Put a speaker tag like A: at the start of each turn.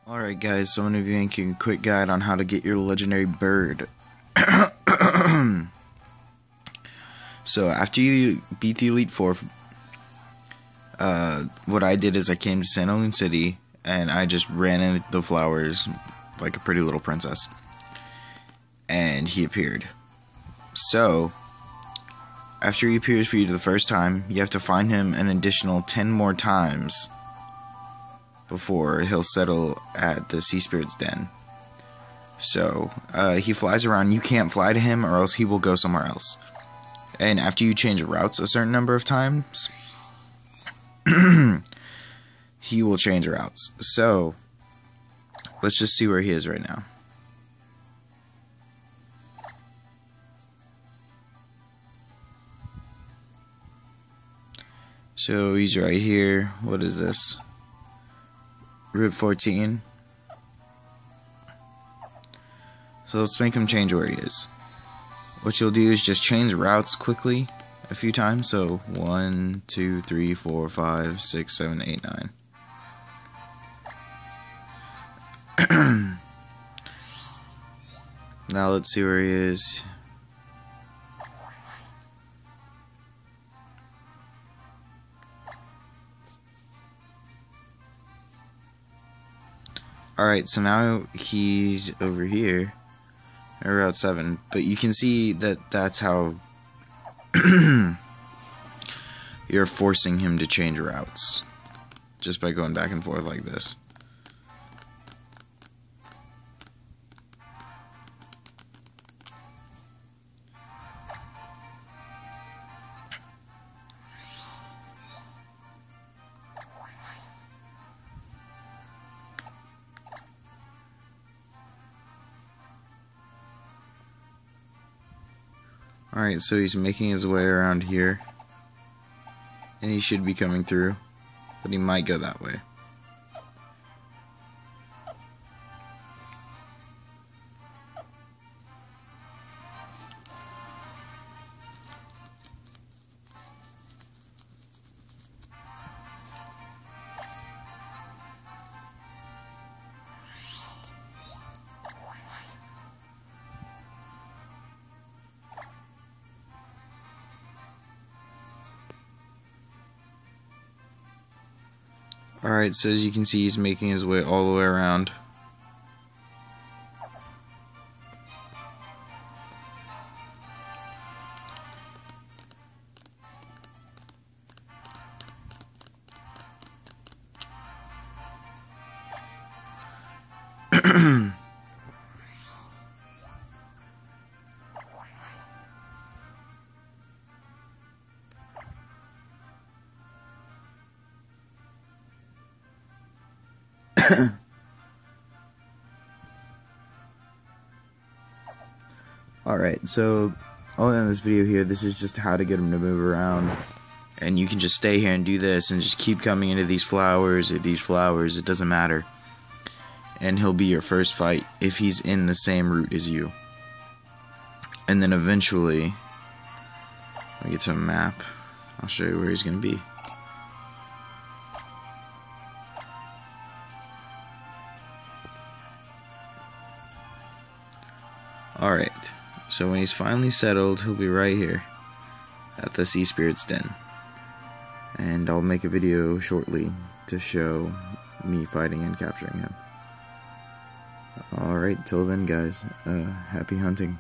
A: Alright guys, so I'm going to be making a quick guide on how to get your legendary bird. So after you beat the Elite Four, what I did is I came to Sandalwood City and I just ran in the flowers like a pretty little princess. And he appeared. So, after he appears for you the first time, you have to find him an additional 10 more times before he'll settle at the Sea Spirit's Den. So, he flies around. You can't fly to him or else he will go somewhere else. And after you change routes a certain number of times, he will change routes. So, let's just see where he is right now. So, he's right here. What is this? Route 14. So let's make him change where he is. What you'll do is just change routes quickly a few times. So 1, 2, 3, 4, 5, 6, 7, 8, 9. Now let's see where he is. Alright, so now he's over here, or Route 7, but you can see that that's how you're forcing him to change routes, just by going back and forth like this. Alright, so he's making his way around here, and he should be coming through, but he might go that way. Alright, so as you can see, he's making his way all the way around. Alright, so all in this video here, this is just how to get him to move around. And you can just stay here and do this and just keep coming into these flowers, it doesn't matter. And he'll be your first fight if he's in the same route as you. And then eventually, when I get to a map, I'll show you where he's going to be. Alright, so when he's finally settled, he'll be right here at the Sea Spirit's Den. And I'll make a video shortly to show me fighting and capturing him. Alright, till then guys, happy hunting.